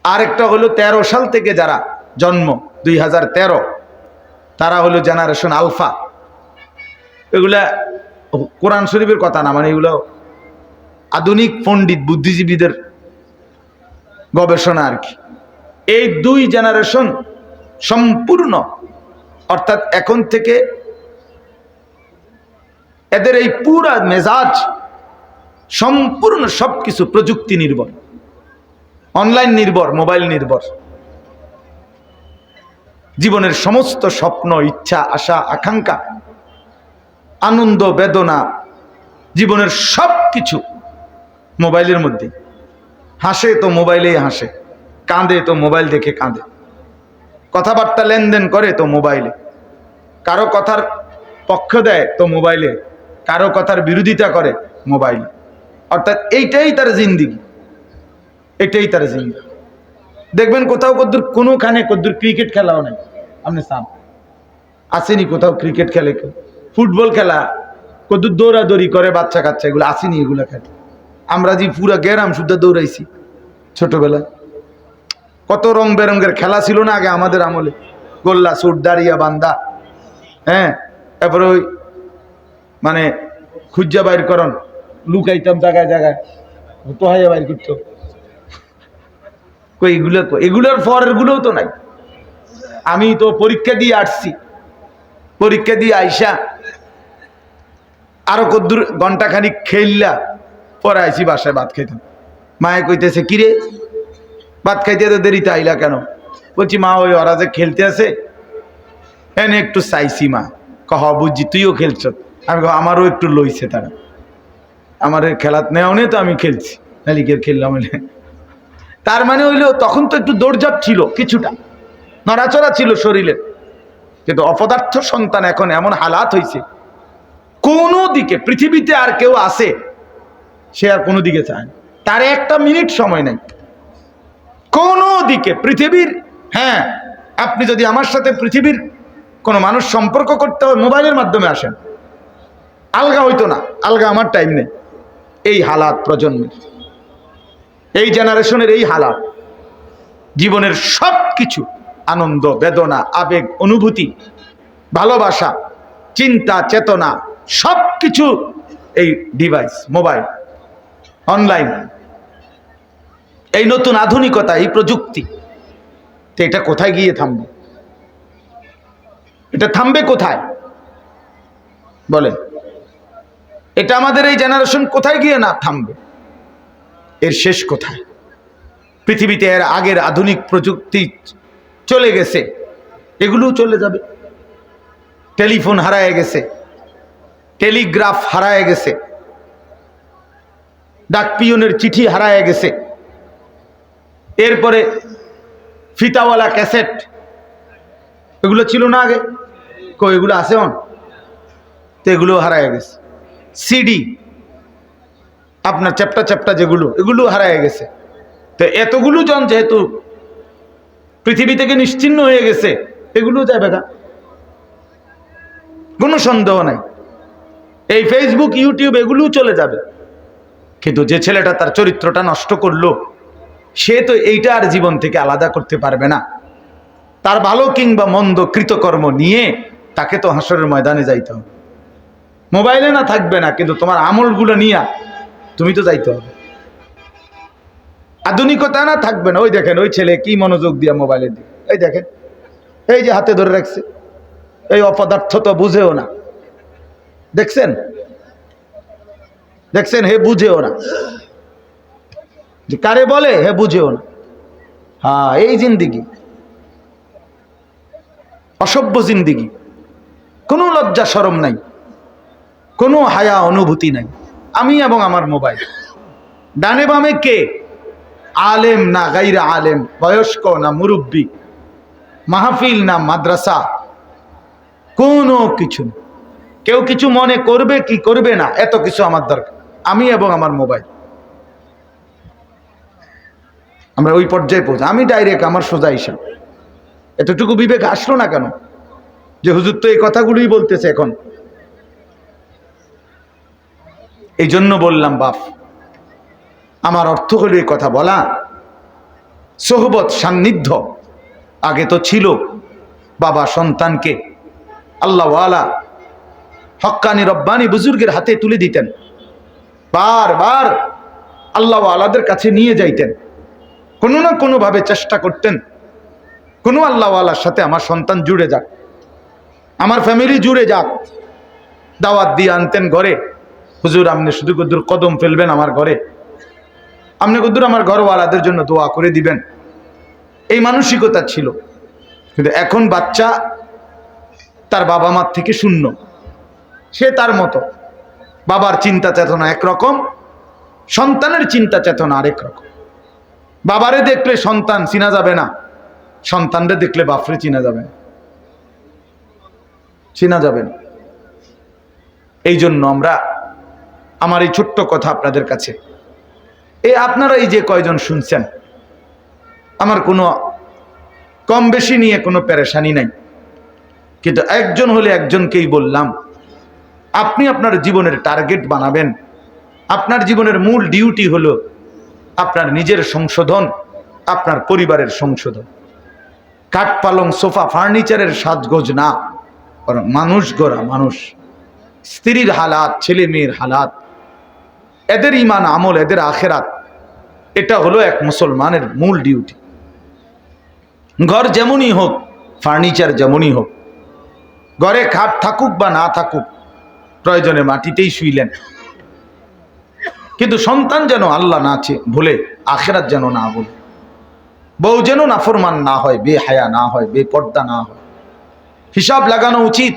আরেকটা হলো 13 সাল থেকে যারা জন্ম, 2013, তারা হলো জেনারেশন আলফা। এগুলা কোরআন শরীফের কথা না, মানে এগুলো আধুনিক পণ্ডিত বুদ্ধিজীবীদের গবেষণা আর কি। এই দুই জেনারেশন সম্পূর্ণ, অর্থাৎ এখন থেকে এদের এই পুরা মেজাজ সম্পূর্ণ সব কিছু প্রযুক্তি নির্ভর, অনলাইন নির্ভর, মোবাইল নির্ভর। জীবনের সমস্ত স্বপ্ন, ইচ্ছা, আশা, আকাঙ্ক্ষা, আনন্দ, বেদনা, জীবনের সব কিছু মোবাইলের মধ্যে। হাসে তো মোবাইলেই হাসে, কাঁদে তো মোবাইল দেখে কাঁদে, কথাবার্তা লেনদেন করে তো মোবাইলে, কারো কথার পক্ষ দেয় তো মোবাইলে, কারো কথার বিরোধিতা করে মোবাইলে। অর্থাৎ এইটাই তার জিন্দিগি, এটাই তার জিন্দিগি। দেখবেন কোথাও কদ্দুর কোনোখানে কদ্দুর ক্রিকেট খেলাও নেই। আপনি সাম আসেনি কোথাও ক্রিকেট খেলে, ফুটবল খেলা, কদ্দুর দৌড়াদৌড়ি করে বাচ্চা কাচ্চা, এগুলো আসেনি এগুলো খেলে। আমরা যে পুরা গ্রাম শুদ্ধ দৌড়াইছি ছোটবেলায়, কত রং বেরঙ্গের খেলা ছিল না আগে আমাদের আমলে, গোল্লা সুট, দাঁড়িয়া বান্দা, হ্যাঁ, তারপরে ওই মানে খুঁজা বাইর করন, লুকাইতাম জায়গায় জায়গায়, তোহাইয়া বাইর করতো। এগুলো এগুলোর পরের গুলোও তো নাই। আমি তো পরীক্ষা দিয়ে আসছি, পরীক্ষা দিয়ে আইসা আরো কদ্দুর ঘন্টাখানিক খেললা পরে আইসি বাসায় ভাত খাইতাম। মায়ে কইতেছে কিরে ভাত খাইতে তো দেরিতে আইলা কেন? বলছি মা ওই ওরা যে খেলতে আছে এনে একটু চাইছি। মা কহ বুঝছি তুইও খেলছ। আমি আমারও একটু লইছে, তারা আমার খেলাত নেওয়া নেই তো আমি খেলছি, নালিকের খেললাম। তার মানে হইলেও তখন তো একটু দৌড়ঝাঁপ ছিল, কিছুটা নড়াচড়া ছিল শরীরের, কিন্তু অপদার্থ সন্তান এখন এমন হালাত হয়েছে, কোনো দিকে পৃথিবীতে আর কেউ আছে সে আর কোনো দিকে চায় না, তার একটা মিনিট সময় নেই কোনো দিকে পৃথিবীর। হ্যাঁ, আপনি যদি আমার সাথে পৃথিবীর কোনো মানুষ সম্পর্ক করতে হয় মোবাইলের মাধ্যমে আসেন, আলগা হইতো না, আলগা আমার টাইম নেই। এই হালাত প্রজন্মের, এই জেনারেশনের এই হালাত। জীবনের সব কিছু আনন্দ, বেদনা, আবেগ, অনুভূতি, ভালোবাসা, চিন্তা, চেতনা সব কিছু এই ডিভাইস, মোবাইল, অনলাইন, এই নতুন আধুনিকতা, এই প্রযুক্তি। তো এটা কোথায় গিয়ে থামবে? এটা থামবে কোথায় বলেন? এটা আমাদের এই জেনারেশন কোথায় গিয়ে না থামবে? এর শেষ কোথায়? পৃথিবীতে এর আগের আধুনিক প্রযুক্তি চলে গেছে, এগুলোও চলে যাবে। টেলিফোন হারায় গেছে, টেলিগ্রাফ হারায় গেছে, ডাকপিয়নের চিঠি হারায় গেছে, এরপরে ফিতাওয়ালা ক্যাসেট, এগুলো ছিল না আগে, এগুলো আছে অন, তো এগুলো হারায় গেছে। সিডি আপনার চ্যাপ্টা চ্যাপ্টা যেগুলো, এগুলো হারায় গেছে। তো এতগুলো জন যেহেতু পৃথিবী থেকে নিশ্চিহ্ন হয়ে গেছে, এগুলো যাবে না, কোনো সন্দেহ নাই। এই ফেসবুক, ইউটিউব এগুলো চলে যাবে, কিন্তু যে ছেলেটা তার চরিত্রটা নষ্ট করলো সে তো এইটা আর জীবন থেকে আলাদা করতে পারবে না। তার ভালো কিংবা মন্দ কৃতকর্ম নিয়ে তাকে তো হাসরের ময়দানে যাইতে হবে। মোবাইলে না থাকবে না, কিন্তু তোমার আমলগুলো নিয়ে তুমি তো যাইতে হবে। আধুনিকতা না থাকবে না। ওই দেখেন ওই ছেলে কি মনোযোগ দিয়া মোবাইলের দিকে, এই দেখেন, এই যে হাতে ধরে রাখছে, এই অপদার্থ তো বুঝেও না। দেখছেন, দেখছেন, হে বুঝেও না, যে কারে বলে হে বুঝেও না। হ্যাঁ, এই জিন্দিগি অসভ্য জিন্দিগি, কোনো লজ্জা শরম নাই, কোনো হায়া অনুভূতি নাই। আমি এবং আমার মোবাইল, ডানে বামে কে, আলেম না গাইরা আলেম, বয়স্ক না মুরব্বী, মাহফিল না মাদ্রাসা, কোনো কিছু না। কেউ কিছু মনে করবে কি করবে না এত কিছু আমার দরকার, আমি এবং আমার মোবাইল। আমরা ওই পর্যায়ে পৌঁছে, আমি ডাইরেক্ট আমার সোজা হিসাব। এতটুকু বিবেক আসলো না কেন যে হুজুর তো এই কথাগুলোই বলতেছে এখন? এই জন্য বললাম বাপ, আমার অর্থ হলো এই কথা বলা, সোহবত, সান্নিধ্য আগে তো ছিল। বাবা সন্তানকে আল্লাহওয়ালা হক্কানি রব্বানি বুজুর্গের হাতে তুলে দিতেন, বারবার আল্লাহওয়ালাদের কাছে নিয়ে যাইতেন, কোনো না কোনোভাবে চেষ্টা করতেন কোনো আল্লাহওয়ালার সাথে আমার সন্তান জুড়ে যাক, আমার ফ্যামিলি জুড়ে যাক। দাওয়াত দিয়ে আনতেন ঘরে, হুজুর আপনি শুধু কদ্দুর কদম ফেলবেন আমার ঘরে, আপনি কদ্দুর আমার ঘরওয়ালাদের জন্য দোয়া করে দিবেন, এই মানসিকতা ছিল। কিন্তু এখন বাচ্চা তার বাবা মার থেকে শূন্য, সে তার মতো, বাবার চিন্তা চেতনা একরকম, সন্তানের চিন্তা চেতনা আরেক রকম। বাবারে দেখলে সন্তান চিনা যাবে না, সন্তানরে দেখলে বাপরে চিনা যাবে না, চিনা যাবে না। এই জন্য আমরা, আমার এই ছোট্ট কথা আপনাদের কাছে, এই আপনারা এই যে কয়জন শুনছেন, আমার কোনো কম বেশি নিয়ে কোনো পেরেশানি নাই, কিন্তু একজন হলে একজনকেই বললাম, আপনি আপনার জীবনের টার্গেট বানাবেন। আপনার জীবনের মূল ডিউটি হলো আপনার নিজের সংশোধন, আপনার পরিবারের সংশোধন। কাঠ পালং সোফা ফার্নিচারের সাজগোজ না, মানুষ গড়া মানুষ, স্ত্রীর হালাত, ছেলে মেয়ের হালাত, এদের ইমান আমল, এদের আখেরাত, এটা হলো এক মুসলমানের মূল ডিউটি। ঘর যেমনই হোক, ফার্নিচার যেমনই হোক, ঘরে খাট থাকুক বা না থাকুক, প্রয়োজনে মাটিতেই শুইলেন, কিন্তু সন্তান যেন আল্লাহ না ভুলে, আখেরাত যেন না ভুলে, বউ যেন নাফরমান না হয়, বেহায়া না হয়, বেপর্দা না হয়। হিসাব লাগানো উচিত,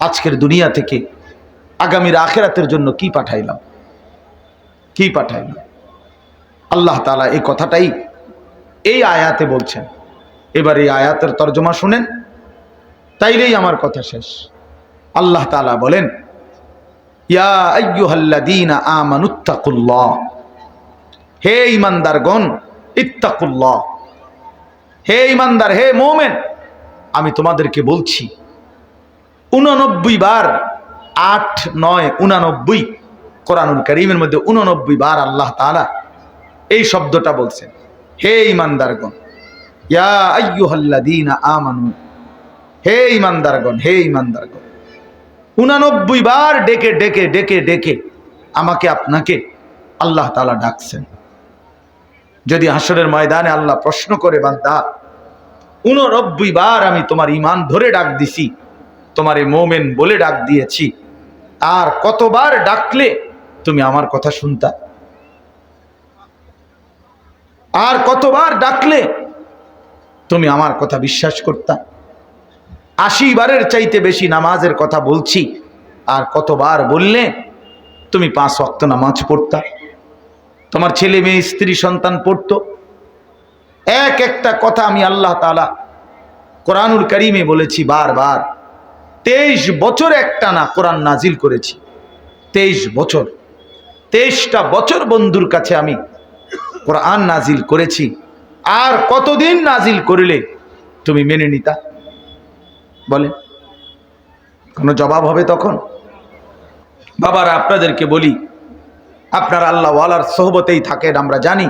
আজকের দুনিয়া থেকে আগামীর আখেরাতের জন্য কি পাঠাইলাম, কি পাঠাইলাম। আল্লাহ তাআলা এই কথাটাই এই আয়াতে বলছেন। এবার এই আয়াতের তর্জমা শুনেন, তাইলেই আমার কথা শেষ। আল্লাহ তাআলা বলেন, ইয়া আইয়ুহাল্লাযীনা আমানুত্তাকুল্লাহ, হে ঈমানদারগণ, ইত্তাকুল্লাহ, হে ঈমানদার, হে মুমিন, আমি তোমাদেরকে বলছি। 89 বার, 8, 9, 89 কোরআনুল কারীমের মধ্যে 89 বার আল্লাহ তাআলা এই শব্দটা বলছেন, হে ঈমানদারগণ, ইয়া আইয়ুহাল্লাযীনা আমানু, হে ঈমানদারগণ, হে ঈমানদারগণ। 89 বার ডেকে ডেকে ডেকে ডেকে আমাকে আপনাকে আল্লাহ তাআলা ডাকছেন। যদি হাসরের ময়দানে আল্লাহ প্রশ্ন করে, বান্দা 89 বার আমি তোমার ঈমান ধরে ডাক দিছি, তোমারে মুমিন বলে ডাক দিয়েছি, আর কতবার ডাকলে তুমি আমার কথা শুনতা? আর কতবার ডাকলে তুমি আমার কথা বিশ্বাস করতা? 80 বারের চাইতে বেশি নামাজের কথা বলছি, আর কতবার বললে তুমি 5 ওয়াক্ত নামাজ পড়তা, তোমার ছেলে মেয়ে স্ত্রী সন্তান পড়তো? এক একটা কথা আমি আল্লাহ তাআলা কোরআনুল কারীমে বলেছি বারবার। 23 বছর একটানা কোরআন নাজিল করেছি, 23 বছর, 23টা বছর বন্ধুর কাছে আমি কোরআন নাজিল করেছি। আর কতদিন নাজিল করলে তুমি মেনে নিতা? বলে কোনো জবাব হবে তখন? বাবারা, আপনাদেরকে বলি, আপনারা আল্লাহ ওয়ালার সোহবতেই থাকেন, আমরা জানি।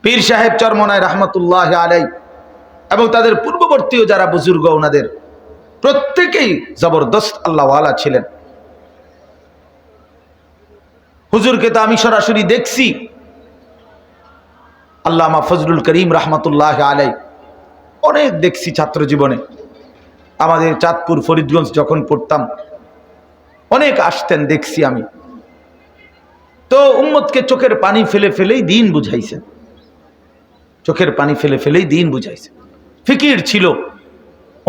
পীর সাহেব চরমনায় রহমতুল্লাহ আলাই এবং তাদের পূর্ববর্তীও যারা বুজুর্গ, ওনাদের প্রত্যেকেই জবরদস্ত আল্লাহ ওয়ালা ছিলেন। হুজুরকে তো আমি সরাসরি দেখছি। আল্লামা ফজলুল করিম রহমতুল্লাহ আলাই অনেক দেখছি ছাত্র জীবনে। আমাদের চাঁদপুর ফরিদগঞ্জ যখন পড়তাম অনেক আসতেন, দেখছি আমি। তো উম্মতকে চোখের পানি ফেলে ফেলেই দিন বুঝাইছেন, চোখের পানি ফেলে ফেলেই দিন বুঝাইছেন। ফিকির ছিল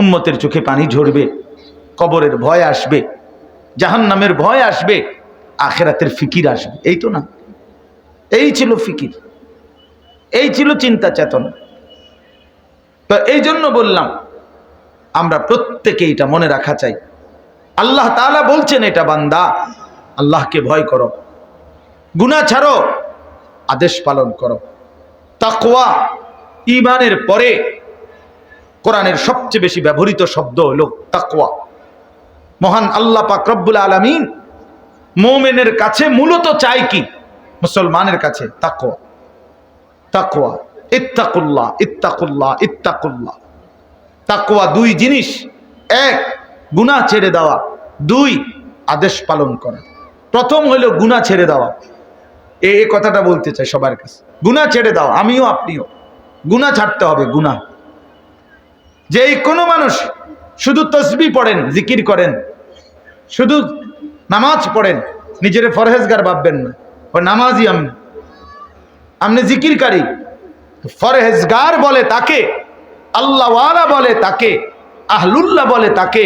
উম্মতের চোখে পানি ঝরবে, কবরের ভয় আসবে, জাহান্নামের ভয় আসবে, আখেরাতের ফিকির আসবে। এই তো না, এই ছিল ফিকির, এই ছিল চিন্তা চেতনা। তো এই জন্য বললাম, আমরা প্রত্যেকে এটা মনে রাখা চাই। আল্লাহ তাআলা বলছেন, এটা বান্দা, আল্লাহকে ভয় করো, গুনাহ ছাড়ো, আদেশ পালন করো। তাকওয়া ঈমানের পরে কোরআনের সবচেয়ে বেশি ব্যবহৃত শব্দ হলো তাকওয়া। মহান আল্লাহ পাক রব্বুল আলামিন মুমিনের কাছে মূলত চায় কি? মুসলমানের কাছে তাকওয়া, তাকওয়া, ইত্তাকুল্লাহ, ইত্তাকুল্লাহ, ইত্তাকুল্লাহ। তাকওয়া দুই জিনিস, এক গুনাহ ছেড়ে দেওয়া, দুই আদেশ পালন করা। প্রথম হলো গুনাহ ছেড়ে দেওয়া। এই কথাটা বলতে চাই সবার কাছে, গুনাহ ছেড়ে দাও, আমিও আপনিও গুনাহ ছাড়তে হবে। গুনাহ, যেই কোনো মানুষ শুধু তসবিহ পড়েন, জিকির করেন, শুধু নামাজ পড়েন, নিজের ফরহেজগার ভাববেন না, ও নামাজি আপনি জিকিরকারী। ফরহেজগার বলে তাকে, আল্লাহওয়ালা বলে তাকে, আহলুল্লাহ বলে তাকে,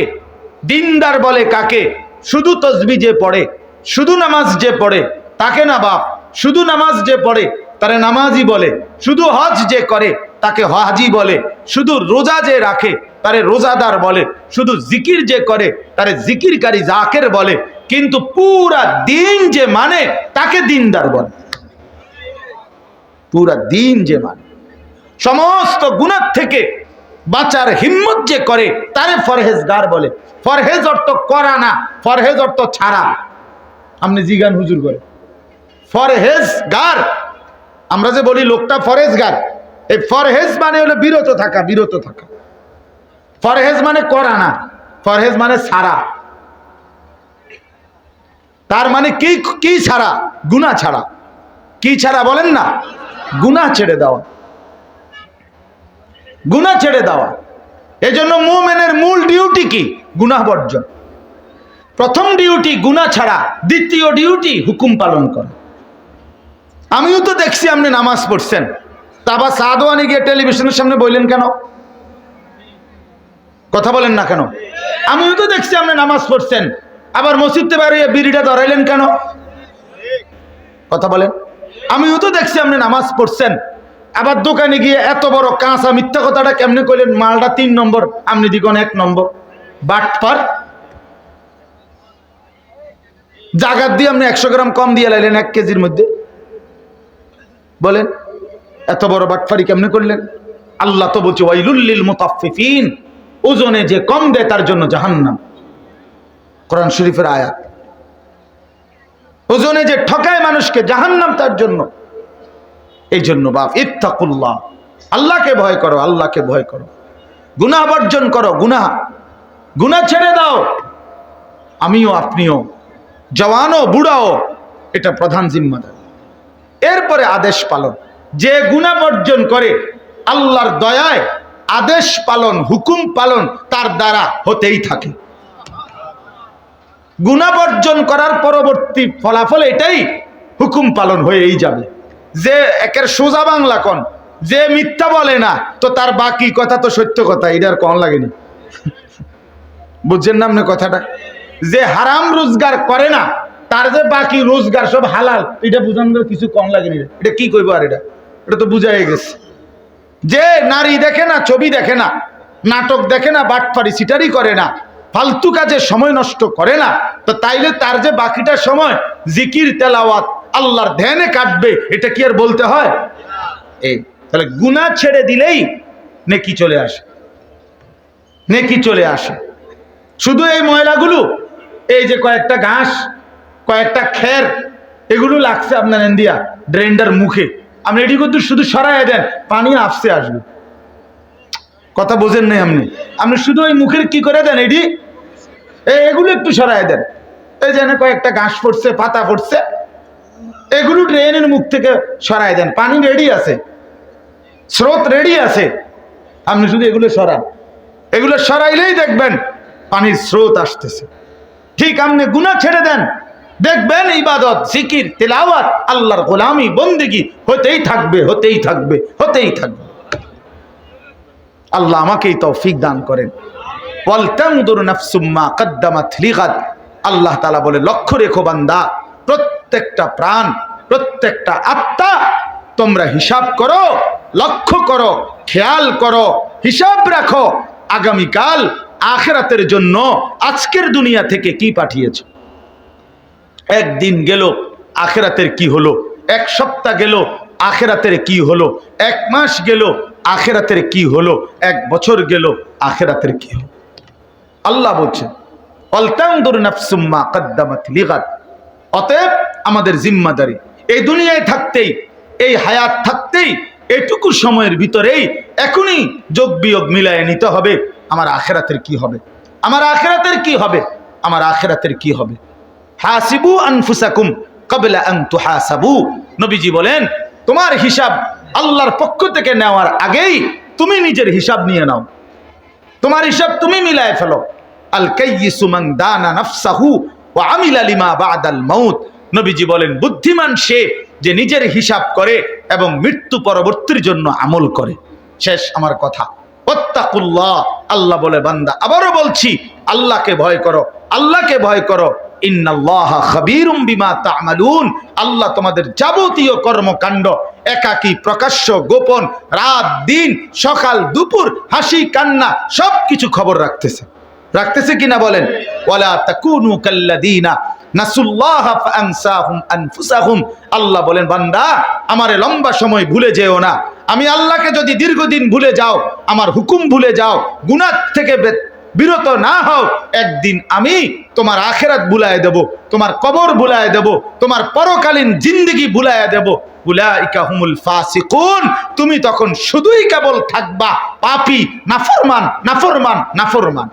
দিনদার বলে কাকে? শুধু তসবিহ যে পড়ে, শুধু নামাজ যে পড়ে তাকে না বাপ। শুধু নামাজ যে পড়ে তারে নামাজি বলে, শুধু হজ যে করে তাকে হাজি বলে, শুধু রোজা যে রাখে তারে রোজাদার বলে, শুধু জিকির যে করে তারে জিকিরকারী জাকের বলে, কিন্তু পুরা দিন যে মানে তাকে দিনদার বলে। পুরা দিন যে মানে, সমস্ত গুনাহ থেকে বাঁচার হিম্মত যে করে তারে ফরহেজগার বলে। ফরহেজ অর্থ করা না, ফরহেজ অর্থ ছাড়া। আপনি জিগান হুজুর করে ফরহেজগার, আমরা যে বলি লোকটা ফরহেজগার, এই ফরহেজ মানে হলো বিরত থাকা, বিরত থাকা। ফরহেজ মানে করা না, ফরহেজ মানে ছাড়া। তার মানে কি কি ছাড়া? গুনাহ ছাড়া। কি ছাড়া বলেন না? গুনাহ ছেড়ে দেওয়া, গুনাহ ছেড়ে দেওয়া। এজন্য মুমিনের মূল ডিউটি কি? গুনাহ বর্জন। প্রথম ডিউটি গুনাহ ছাড়া, দ্বিতীয় ডিউটি হুকুম পালন করা। আমিও তো দেখছি আপনি নামাজ পড়ছেন, তা আবার সাদওয়ানি গিয়ে টেলিভিশনের সামনে বললেন কেন? কথা বলেন না কেন? আমিও তো দেখছি আপনি নামাজ পড়ছেন, আবার মসজিদে বেরিয়ে বিড়িটা ধরাইলেন কেন? কথা বলেন। আমিও তো দেখছি আপনি নামাজ পড়ছেন, আবার দোকানে গিয়ে এত বড় কাঁচা মিথ্যা কথাটা কেমনে কইলেন? মালটা 3 নম্বর, আপনি দিগন 1 নম্বর। বাটপার। জাগাত দিয়ে আপনি 100 গ্রাম কম দিয়ে লাইলেন 1 কেজির মধ্যে। বলেন এত বড় বাটপারি কেমনে করলেন? আল্লাহ তো বলছে ওয়াইলুল লিল মুতাফফিফিন, ওজনে যে কম দেয় তার জন্য জাহান্নাম। কোরআন শরীফের আয়াত। ওজনে যে ঠকায় মানুষকে, জাহান্নাম তার জন্য। এই জন্য বাপ, ইত্তাকুল্লাহ, আল্লাহকে ভয় করো, আল্লাহকে ভয় করো। গুনাহ বর্জন করো, গুনাহ গুনাহ ছেড়ে দাও। আমিও আপনিও, জওয়ানও বুড়াও, এটা প্রধান জিম্মাদার। এরপরে আদেশ পালন। যে গুনাহ বর্জন করে আল্লাহর দয়ায় আদেশ পালন, হুকুম পালন তার দ্বারা হতেই থাকে। গুনাহ বর্জন করার পরবর্তী ফলাফল এটাই, হুকুম পালন হয়েই যাবে। যে একের সোজা বাংলা কন, যে মিথ্যা বলে না তো তার বাকি কথা তো সত্য কথা, এটার কন লাগেনি। বুঝছেন না আপনি কথাটা? যে হারাম রোজগার করে না তার যে বাকি রোজগার সব হালাল, এটা বুঝানোর কিছু কম লাগেনি। এটা কি কইব? আর এটা এটা তো বুঝাই গেছে। যে নারী দেখে না, ছবি দেখে না, নাটক দেখে না, বাটপারি সিটারি করে না, ফালতু কাজে সময় নষ্ট করে না, তো তাইলে তার যে বাকিটা সময় জিকির তেলাওয়াত আল্লাহর ধ্যানে কাটবে, এটা কি আর বলতে হয়? এই তাহলে গুনাহ ছেড়ে দিলেই নেকি চলে আসে, নেকি চলে আসে। শুধু এই ময়লাগুলো, এই যে কয়েকটা ঘাস, কয়েকটা খের, এগুলো লাগছে আপনার ইন্ডিয়া ড্রেনটার মুখে, আপনি এটি কিন্তু শুধু সরাই দেন, পানি আপসে আসবে। কথা বোঝেন নাই আপনি? আপনি শুধু ওই মুখের কি করে দেন, এটি এগুলো একটু সরাই দেন। এই যে কয়েকটা ঘাস পড়ছে, পাতা পড়ছে, এগুলো ড্রেনের মুখ থেকে সরাই দেন, পানি রেডি আছে, স্রোত রেডি আছে। আপনি শুধু এগুলো সরান, এগুলো সরাইলেই দেখবেন পানির স্রোত আসতেছে। ঠিক আপনি গুনাহ ছেড়ে দেন, দেখবেন ইবাদত, জিকির, তিলাওয়াত, আল্লাহর গোলামি, বন্দেগী হতেই থাকবে, হতেই থাকবে, হতেই থাকবে। আল্লাহ আমাকেই তৌফিক দান করেন। ওয়ালতানদুর নাফসুম মা কদ্দামাত লিগাদ। আল্লাহ তাআলা বলে, লক্ষ্য রেখো বান্দা, প্রত্যেকটা প্রাণ, প্রত্যেকটা আত্মা তোমরা হিসাব করো, লক্ষ্য করো, খেয়াল করো, হিসাব রাখো আগামীকাল আখিরাতের জন্য আজকের দুনিয়া থেকে কি পাঠিয়েছ। একদিন গেল, আখিরাতের কি হলো? এক সপ্তাহ গেল, আখিরাতের কি হলো? এক মাস গেল, আখিরাতের কি হলো? এক বছর গেল, আখিরাতের কি হলো? আল্লাহ বলছেন ওয়ালতানদুর নাফসুম মা কদ্দামাত লিগাদ। অতএব আমাদের জিম্মাদারি এই দুনিয়ায় থাকতেই, এই হায়াত থাকতেই, এটুকু সময়ের ভিতরেই এখনই যোগ বিয়োগ মিলায়ে নিতে হবে। আমার আখিরাতের কি হবে? আমার আখিরাতের কি হবে? আমার আখিরাতের কি হবে? হাসিবু আনফুসাকুম ক্বাবলা আন তুহাসাবু। নবীজি বলেন, তোমার হিসাব আল্লাহর পক্ষ থেকে নেওয়ার আগেই তুমি নিজের হিসাব নিয়ে নাও, তোমার হিসাব তুমি মিলায় ফেলো। আল কাইয়িসু মান দানা নাফসাহু ওয়া আমিলা লিমা বা'দাল মাউত। নবীজি বলেন বুদ্ধিমান সে যে নিজের হিসাব করে এবং মৃত্যু পরবর্তীর জন্য আমল করে। শেষ আমার কথা, ওয়াত্তাকুল্লাহ, আল্লাহ বলে বান্দা আবারও বলছি আল্লাহকে ভয় করো, আল্লাহকে ভয় করো। ইন্নাল্লাহা খাবীরুম বিমা তা'মালুন, আল্লাহ তোমাদের যাবতীয় কর্মকাণ্ড একাকী প্রকাশ্য গোপন রাত দিন সকাল দুপুর হাসি কান্না সবকিছু খবর রাখতেছে কিনা বলেন। ওয়ালা তাকুনু কাল্লাযীনা নাসুল্লাহা ফাআনসাহুম আনফুসাহুম, আল্লাহ বলেন বান্দা আমারে লম্বা সময় ভুলে যেও না। আমি আল্লাহকে যদি দীর্ঘদিন ভুলে যাও, আমার হুকুম ভুলে যাও, গুনাহ থেকে বিরত না হও, একদিন আমি তোমার আখিরাত ভুলায় দেব, তোমার কবর ভুলায় দেব, তোমার পরকালীন জিন্দেগি ভুলায় দেব। উলাইকা হুমুল ফাসিকুন, তুমি তখন শুধুই কেবল থাকবা পাপী, নাফরমান নাফরমান নাফরমান।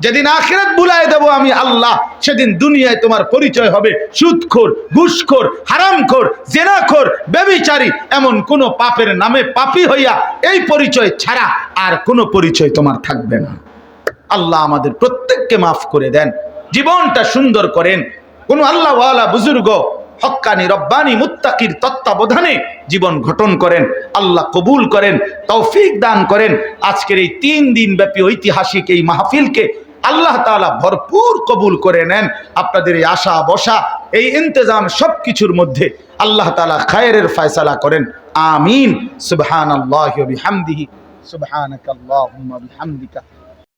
যেদিন আখিরাত ভুলায় দেব আমি আল্লাহ, সেদিন দুনিয়ায় তোমার পরিচয় হবে সুদখোর, ঘুষখোর, হারামখোর, জেনাখোর, ব্যভিচারী, এমন কোন পাপের নামে পাপী হইয়া এই পরিচয় ছাড়া আর কোনো পরিচয় তোমার থাকবে না। আল্লাহ আমাদের প্রত্যেককে মাফ করে দেন, জীবনটা সুন্দর করেন। কোন আল্লাহওয়ালা বুজুর্গ হক্কানি রব্বানি মুত্তাকির তত্ত্বাবধানে জীবন গঠন করেন, আল্লাহ কবুল করেন, তৌফিক দান করেন। আজকের এই 3 দিন ব্যাপী ঐতিহাসিক এই মাহফিলকে আল্লাহ তাআলা ভরপুর কবুল করে নেন। আপনাদের এই আশা বসা এই ইন্তজাম সবকিছুর মধ্যে আল্লাহ তাআলা খায়রের ফয়সালা করেন, আমিন। সুবহানাল্লাহি ওয়া বিহামদিহি, সুবহানাকাল্লাহুম্মা বিহামদিকা,